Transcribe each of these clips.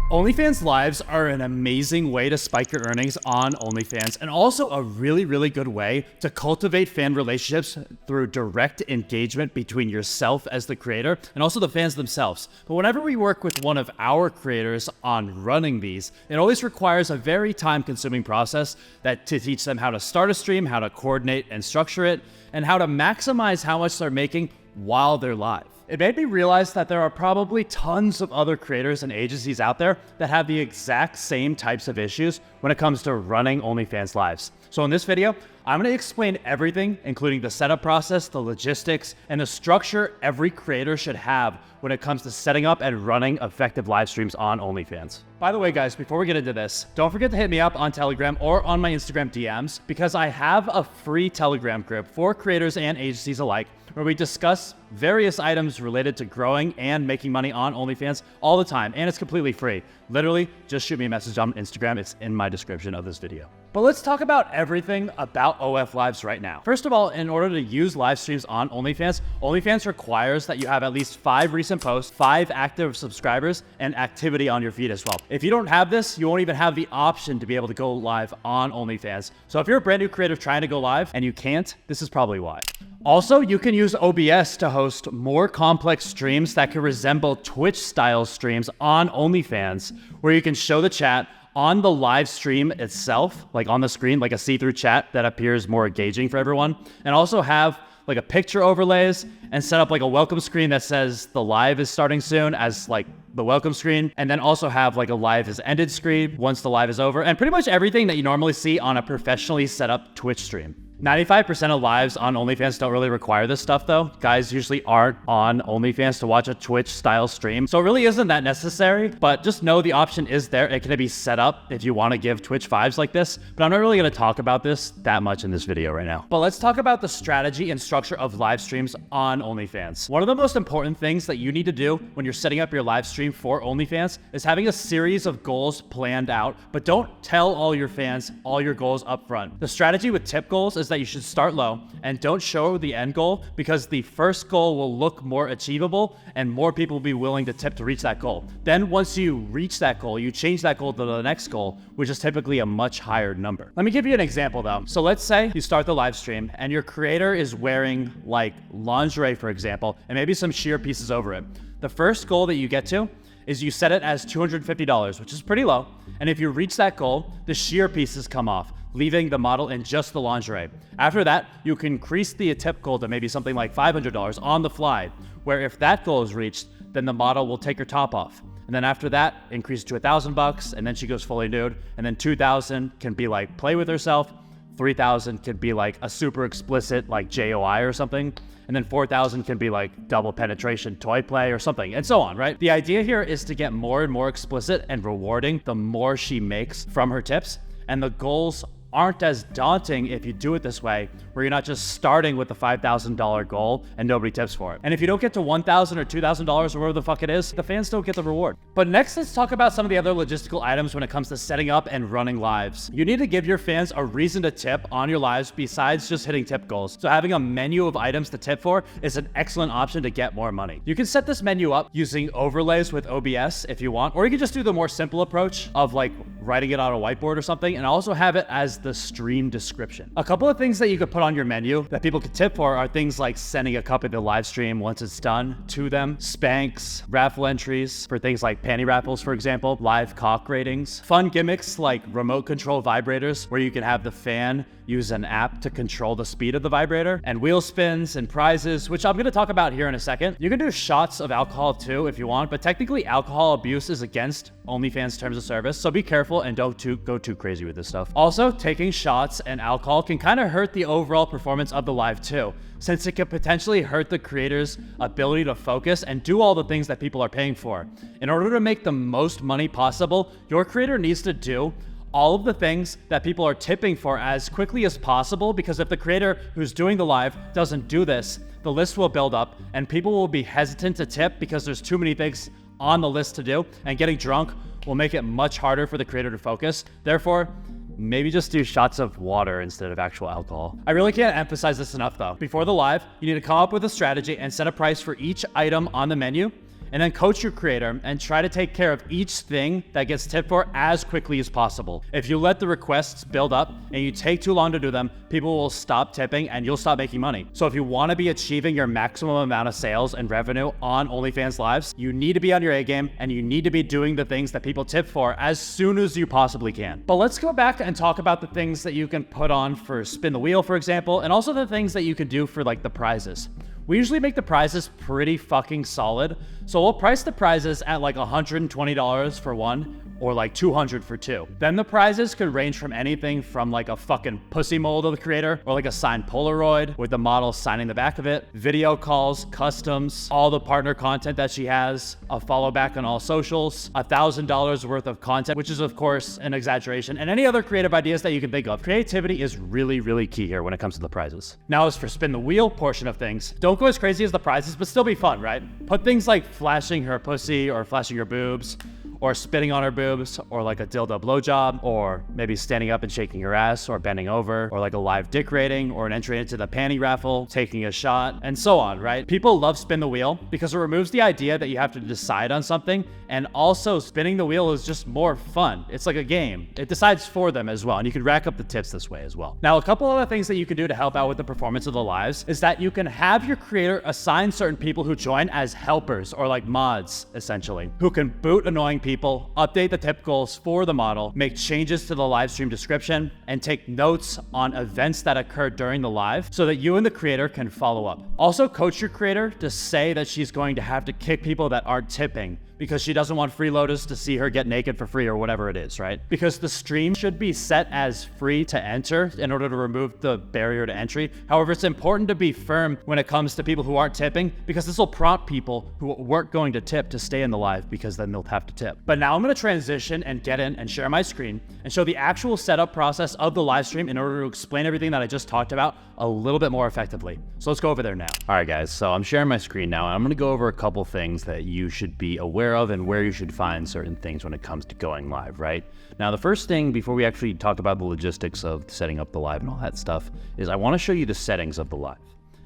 OnlyFans Lives are an amazing way to spike your earnings on OnlyFans, and also a really good way to cultivate fan relationships through direct engagement between yourself as the creator and also the fans themselves. But whenever we work with one of our creators on running these, it always requires a very time-consuming process to teach them how to start a stream, how to coordinate and structure it, and how to maximize how much they're making while they're live. It made me realize that there are probably tons of other creators and agencies out there that have the exact same types of issues when it comes to running OnlyFans Lives. So in this video, I'm going to explain everything, including the setup process, the logistics, and the structure every creator should have when it comes to setting up and running effective live streams on OnlyFans. By the way, guys, before we get into this, don't forget to hit me up on Telegram or on my Instagram DMs, because I have a free Telegram group for creators and agencies alike where we discuss various items related to growing and making money on OnlyFans all the time, and it's completely free. Literally, just shoot me a message on Instagram. It's in my description of this video. But let's talk about everything about OF Lives right now. First of all, in order to use live streams on OnlyFans, OnlyFans requires that you have at least 5 recent posts, 5 active subscribers, and activity on your feed as well. If you don't have this, you won't even have the option to be able to go live on OnlyFans. So if you're a brand new creator trying to go live and you can't, this is probably why. Also, you can use OBS to host more complex streams that can resemble Twitch-style streams on OnlyFans, where you can show the chat on the live stream itself, like on the screen, like a see-through chat that appears more engaging for everyone, and also have like a picture overlays and set up like a welcome screen that says the live is starting soon as like the welcome screen, and then also have like a live is ended screen once the live is over, and pretty much everything that you normally see on a professionally set up Twitch stream. 95% of lives on OnlyFans don't really require this stuff though. Guys usually aren't on OnlyFans to watch a Twitch style stream, so it really isn't that necessary, but just know the option is there. It can be set up if you want to give Twitch vibes like this, but I'm not really going to talk about this that much in this video right now. But let's talk about the strategy and structure of live streams on OnlyFans. One of the most important things that you need to do when you're setting up your live stream for OnlyFans is having a series of goals planned out, but don't tell all your fans all your goals up front. The strategy with tip goals is that you should start low and don't show the end goal, because the first goal will look more achievable and more people will be willing to tip to reach that goal. Then once you reach that goal, you change that goal to the next goal, which is typically a much higher number. Let me give you an example though. So let's say you start the live stream and your creator is wearing like lingerie, for example, and maybe some sheer pieces over it. The first goal that you get to is you set it as $250, which is pretty low. And if you reach that goal, the sheer pieces come off, leaving the model in just the lingerie. After that, you can increase the tip goal to maybe something like $500 on the fly, where if that goal is reached, then the model will take her top off. And then after that, increase it to $1,000, and then she goes fully nude. And then 2,000 can be like play with herself. 3,000 could be like a super explicit like JOI or something. And then 4,000 can be like double penetration toy play or something, and so on, right? The idea here is to get more and more explicit and rewarding the more she makes from her tips. And the goals aren't as daunting if you do it this way, where you're not just starting with the $5,000 goal and nobody tips for it. And if you don't get to $1,000 or $2,000 or whatever the fuck it is, the fans don't get the reward. But next, let's talk about some of the other logistical items when it comes to setting up and running lives. You need to give your fans a reason to tip on your lives besides just hitting tip goals. So having a menu of items to tip for is an excellent option to get more money. You can set this menu up using overlays with OBS if you want, or you can just do the more simple approach of like writing it on a whiteboard or something, and also have it as the stream description. A couple of things that you could put on your menu that people could tip for are things like sending a copy of the live stream once it's done to them, spanks, raffle entries for things like panty raffles, for example, live cock ratings, fun gimmicks like remote control vibrators where you can have the fan use an app to control the speed of the vibrator, and wheel spins and prizes, which I'm going to talk about here in a second. You can do shots of alcohol too if you want, but technically alcohol abuse is against OnlyFans terms of service, so be careful and don't go too crazy with this stuff. Also, taking shots and alcohol can kind of hurt the overall performance of the live too, since it can potentially hurt the creator's ability to focus and do all the things that people are paying for. In order to make the most money possible, your creator needs to do all of the things that people are tipping for as quickly as possible, because if the creator who's doing the live doesn't do this, the list will build up and people will be hesitant to tip because there's too many things on the list to do, and getting drunk will make it much harder for the creator to focus. Therefore, maybe just do shots of water instead of actual alcohol. I really can't emphasize this enough though. Before the live, you need to come up with a strategy and set a price for each item on the menu. and then coach your creator and try to take care of each thing that gets tipped for as quickly as possible. If you let the requests build up and you take too long to do them, people will stop tipping and you'll stop making money. So if you want to be achieving your maximum amount of sales and revenue on OnlyFans Lives, you need to be on your A game and you need to be doing the things that people tip for as soon as you possibly can. But let's go back and talk about the things that you can put on for spin the wheel, for example, and also the things that you could do for like the prizes. We usually make the prizes pretty fucking solid. So we'll price the prizes at like $120 for one, or like $200 for two. Then the prizes could range from anything from like a fucking pussy mold of the creator, or like a signed Polaroid with the model signing the back of it, video calls, customs, all the partner content that she has, a follow back on all socials, $1,000 worth of content, which is of course an exaggeration, and any other creative ideas that you can think of. Creativity is really, really key here when it comes to the prizes. Now, as for spin the wheel portion of things, don't go as crazy as the prizes, but still be fun, right? Put things like flashing her pussy or flashing her boobs, or spitting on her boobs, or like a dildo blowjob, or maybe standing up and shaking her ass, or bending over, or like a live dick rating, or an entry into the panty raffle, taking a shot, and so on, right? People love spin the wheel because it removes the idea that you have to decide on something, and also spinning the wheel is just more fun. It's like a game. It decides for them as well, and you can rack up the tips this way as well. Now, a couple other things that you can do to help out with the performance of the lives is that you can have your creator assign certain people who join as helpers, or like mods, essentially, who can boot annoying people, update the tip goals for the model, make changes to the live stream description, and take notes on events that occurred during the live so that you and the creator can follow up. Also, coach your creator to say that she's going to have to kick people that aren't tipping because she doesn't want freeloaders to see her get naked for free or whatever it is, right? Because the stream should be set as free to enter in order to remove the barrier to entry. However, it's important to be firm when it comes to people who aren't tipping, because this will prompt people who weren't going to tip to stay in the live, because then they'll have to tip. But now I'm gonna transition and get in and share my screen and show the actual setup process of the live stream in order to explain everything that I just talked about a little bit more effectively. So let's go over there now. All right, guys, so I'm sharing my screen now, and I'm gonna go over a couple things that you should be aware of and where you should find certain things when it comes to going live, right? Now, the first thing before we actually talk about the logistics of setting up the live and all that stuff is I wanna show you the settings of the live.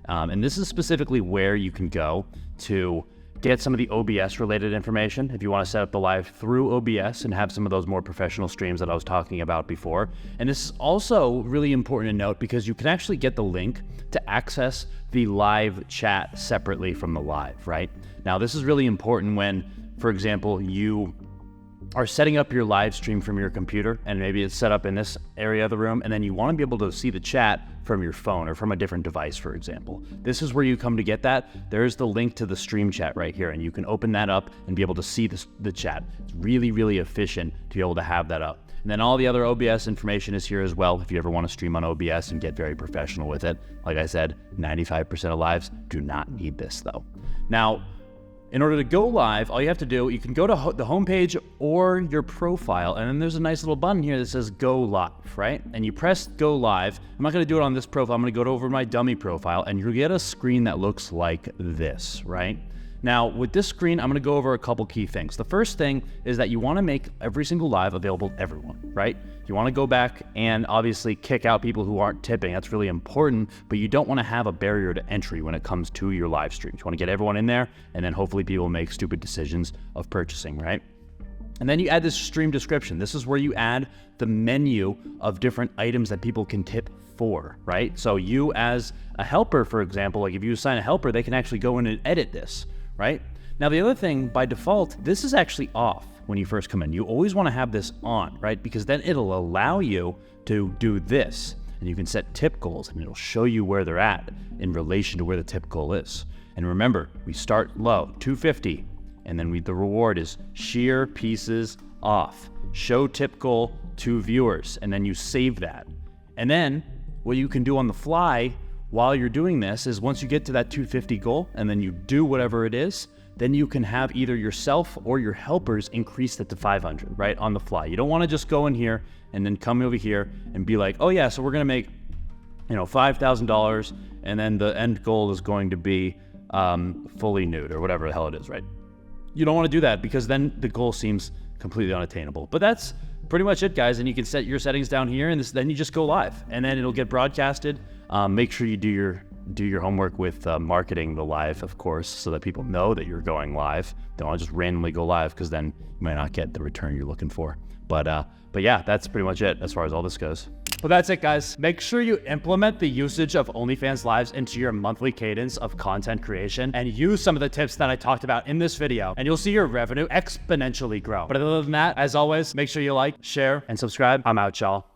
And this is specifically where you can go to get some of the OBS related information if you want to set up the live through OBS and have some of those more professional streams that I was talking about before. And this is also really important to note because you can actually get the link to access the live chat separately from the live, right? Now, this is really important when, for example, you are setting up your live stream from your computer, and maybe it's set up in this area of the room, and then you want to be able to see the chat from your phone or from a different device, for example. This is where you come to get that. There's the link to the stream chat right here, and you can open that up and be able to see the chat. It's really, really efficient to be able to have that up. And then all the other OBS information is here as well if you ever want to stream on OBS and get very professional with it. Like I said, 95% of lives do not need this though. Now, in order to go live, all you have to do, you can go to the homepage or your profile, and then there's a nice little button here that says Go Live, right? And you press Go Live. I'm not gonna do it on this profile, I'm gonna go over my dummy profile, and you'll get a screen that looks like this, right? Now, with this screen, I'm gonna go over a couple key things. The first thing is that you wanna make every single live available to everyone, right? You wanna go back and obviously kick out people who aren't tipping. That's really important, but you don't wanna have a barrier to entry when it comes to your live streams. You wanna get everyone in there, and then hopefully people make stupid decisions of purchasing, right? And then you add this stream description. This is where you add the menu of different items that people can tip for, right? So you as a helper, for example, like if you assign a helper, they can actually go in and edit this, right? Now, the other thing, by default, this is actually off when you first come in. You always want to have this on, right? Because then it'll allow you to do this, and you can set tip goals, and it'll show you where they're at in relation to where the tip goal is. And remember, we start low, 250, and then the reward is sheer pieces off. Show tip goal to viewers, and then you save that. And then what you can do on the fly while you're doing this is once you get to that 250 goal and then you do whatever it is, then you can have either yourself or your helpers increase that to 500, right, on the fly. You don't want to just go in here and then come over here and be like, oh yeah, so we're going to make, $5,000, and then the end goal is going to be fully nude or whatever the hell it is, right? You don't want to do that because then the goal seems completely unattainable. But that's pretty much it, guys. And you can set your settings down here, and then you just go live, and then it'll get broadcasted. Make sure you do your do your homework with marketing the live, of course, so that people know that you're going live. Don't want to just randomly go live, because then you might not get the return you're looking for. But yeah, that's pretty much it as far as all this goes. But that's it, guys. Make sure you implement the usage of OnlyFans Lives into your monthly cadence of content creation and use some of the tips that I talked about in this video, and you'll see your revenue exponentially grow. But other than that, as always, make sure you like, share, and subscribe. I'm out, y'all.